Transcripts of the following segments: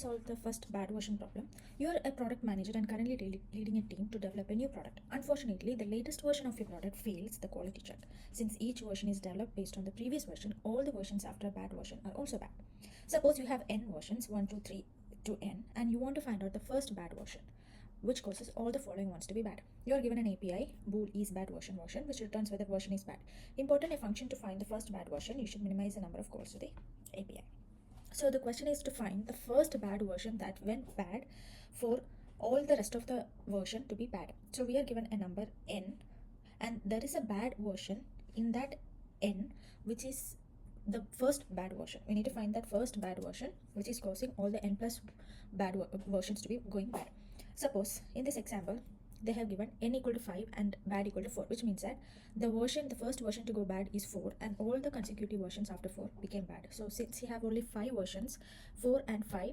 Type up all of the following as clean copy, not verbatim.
solve the first bad version problem. You are a product manager and currently leading a team to develop a new product. Unfortunately, the latest version of your product fails the quality check. Since each version is developed based on the previous version, all the versions after a bad version are also bad. Suppose you have n versions, 1, 2, 3 to n, and you want to find out the first bad version, which causes all the following ones to be bad. You are given an API, bool is bad version, which returns whether version is bad. Important a function to find the first bad version, you should minimize the number of calls to the API. So the question is to find the first bad version that went bad for all the rest of the version to be bad. So we are given a number n, and there is a bad version in that n, which is the first bad version. We need to find that first bad version which is causing all the n plus bad versions to be going bad. Suppose in this example they have given n equal to 5 and bad equal to 4, which means that the first version to go bad is 4, and all the consecutive versions after 4 became bad. So since you have only 5 versions, 4 and 5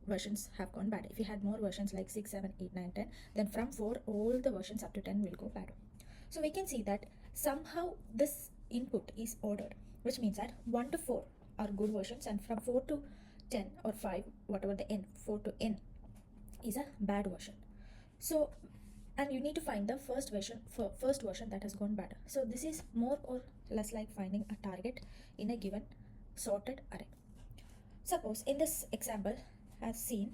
versions have gone bad. If you had more versions like 6, 7, 8, 9, 10, then from 4 all the versions up to 10 will go bad. So we can see that somehow this input is ordered, which means that 1 to 4 are good versions, and from 4 to 10 or 5, whatever the n, 4 to n is a bad version. So, and you need to find the first version that has gone bad. So this is more or less like finding a target in a given sorted array. Suppose in this example I've seen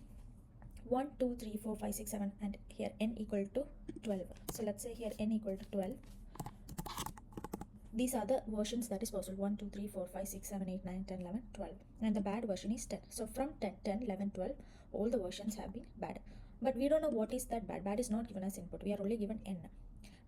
1, 2, 3, 4, 5, 6, 7, and here n equal to 12. So let's say here n equal to 12. These are the versions that is possible: 1, 2, 3, 4, 5, 6, 7, 8, 9, 10, 11, 12. And the bad version is 10. So from 10, 11, 12, all the versions have been bad. But we don't know what is that bad. Bad is not given as input. We are only given n.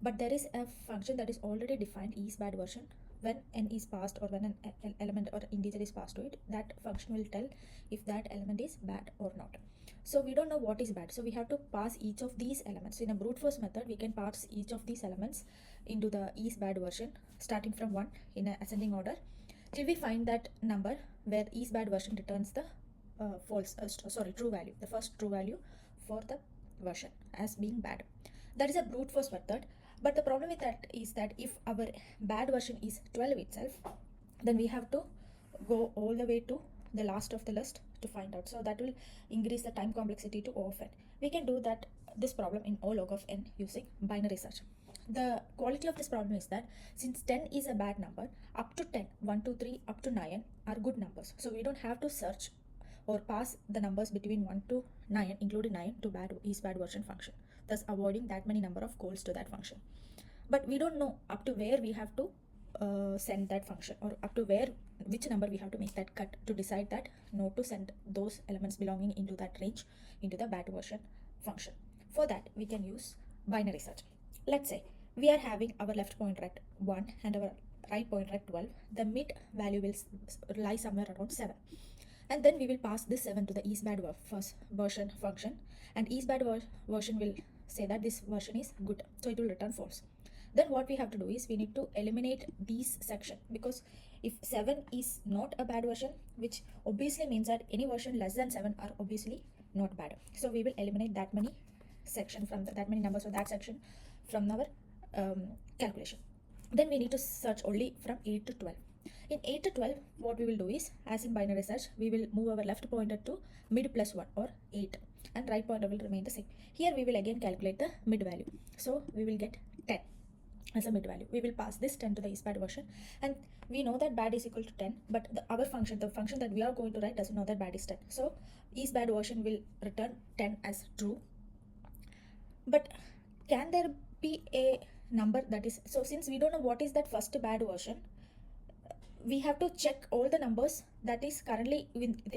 But there is a function that is already defined, is bad version. When n is passed, or when an element or integer is passed to it, that function will tell if that element is bad or not. So we don't know what is bad. So we have to pass each of these elements. So in a brute force method, we can pass each of these elements into the is bad version, starting from 1 in an ascending order, till we find that number where is bad version returns the true value, the first true value for the version as being bad. That is a brute force method. But the problem with that is that if our bad version is 12 itself, then we have to go all the way to the last of the list to find out. So that will increase the time complexity to O of n. We can do this problem in O log of n using binary search. The quality of this problem is that since 10 is a bad number, up to 10, 1, 2, 3, up to 9 are good numbers. So we don't have to search or pass the numbers between 1 to 9, including 9, to is bad version function, thus avoiding that many number of calls to that function. But we don't know up to where we have to send that function, or up to which number we have to make that cut to decide that no to send those elements belonging into that range into the bad version function. For that, we can use binary search. Let's say we are having our left pointer at 1 and our right pointer at 12. The mid value will lie somewhere around 7. And then we will pass this 7 to the is bad first version function, and is bad version will say that this version is good, so it will return false. Then what we have to do is we need to eliminate these section, because if 7 is not a bad version, which obviously means that any version less than 7 are obviously not bad. So we will eliminate that many section from that many numbers or that section from our calculation. Then we need to search only from 8 to 12. In 8 to 12, what we will do is, as in binary search, we will move our left pointer to mid plus 1 or 8, and right pointer will remain the same. Here we will again calculate the mid value. So we will get 10 as a mid value. We will pass this 10 to the is bad version, and we know that bad is equal to 10, but the function that we are going to write doesn't know that bad is 10. So is bad version will return 10 as true. But can there be a number that is, so since we don't know what is that first bad version, we have to check all the numbers that is currently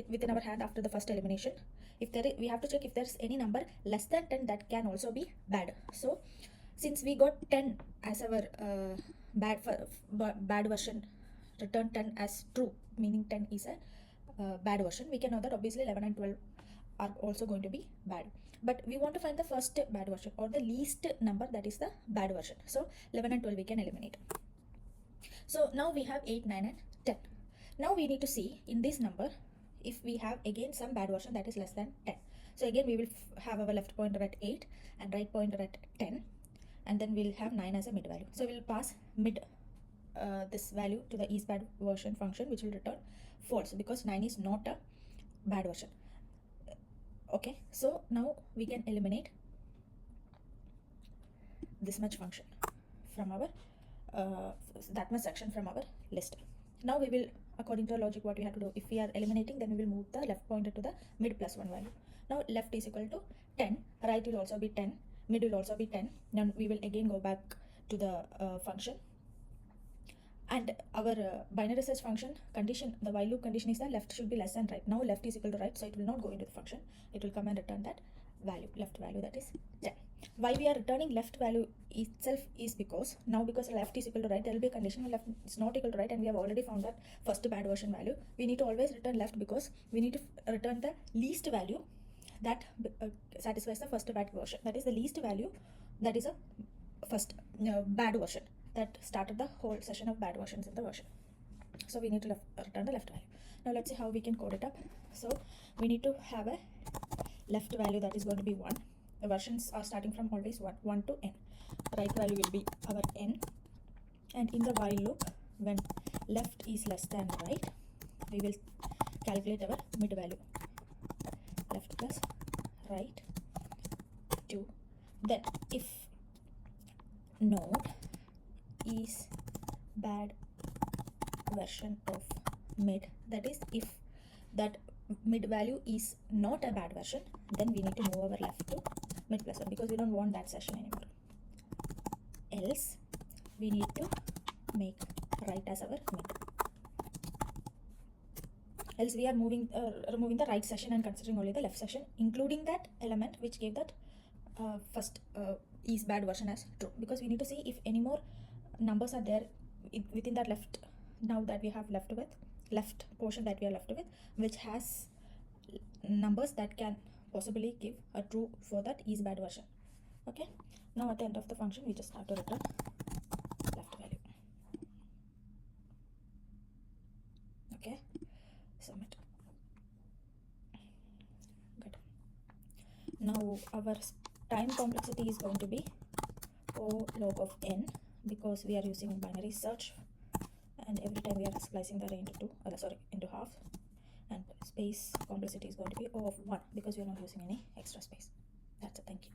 within our hand after the first elimination. We have to check if there's any number less than 10 that can also be bad. So since we got 10 as our bad version, return 10 as true, meaning 10 is a bad version, we can know that obviously 11 and 12 are also going to be bad. But we want to find the first bad version, or the least number that is the bad version. So 11 and 12 we can eliminate. So now we have 8, 9 and 10. Now we need to see in this number if we have again some bad version that is less than 10. So again we will have our left pointer at 8 and right pointer at 10, and then we'll have 9 as a mid value. So we'll pass mid this value to the is bad version function, which will return false because 9 is not a bad version. Okay, so now we can eliminate this much function from our that much section from our list. Now we will, according to our logic, what we have to do, if we are eliminating, then we will move the left pointer to the mid plus 1 value. Now left is equal to 10, right will also be 10, mid will also be 10. Now we will again go back to the function, and our binary search function condition, the while loop condition is that left should be less than right. Now left is equal to right, so it will not go into the function, it will come and return that value, left value, that is 10. Why we are returning left value itself is because now, because left is equal to right, there will be a condition when left is not equal to right, and we have already found that first bad version value. We need to always return left because we need to return the least value that satisfies the first bad version, that is the least value that is a first bad version that started the whole session of bad versions in the version. So we need to return the left value. Now let's see how we can code it up. So we need to have a left value that is going to be 1. The versions are starting from always 1 to n. Right value will be our n, and in the while loop, when left is less than right, we will calculate our mid value, left plus right 2. Then if node is bad version of mid, that is if that mid value is not a bad version, then we need to move our left to mid plus 1 because we don't want that session anymore. Else we need to make right as our mid. Else we are removing the right session and considering only the left session, including that element which gave that first is bad version as true, because we need to see if any more numbers are there within that left, now that we have left portion that we are left with, which has numbers that can possibly give a true for that is bad version. Okay, now at the end of the function we just have to return left value. Okay, submit. Good. Now our time complexity is going to be O log of n, because we are using binary search, and every time we are slicing the array into half, and space complexity is going to be O of 1 because we are not using any extra space. That's it. Thank you.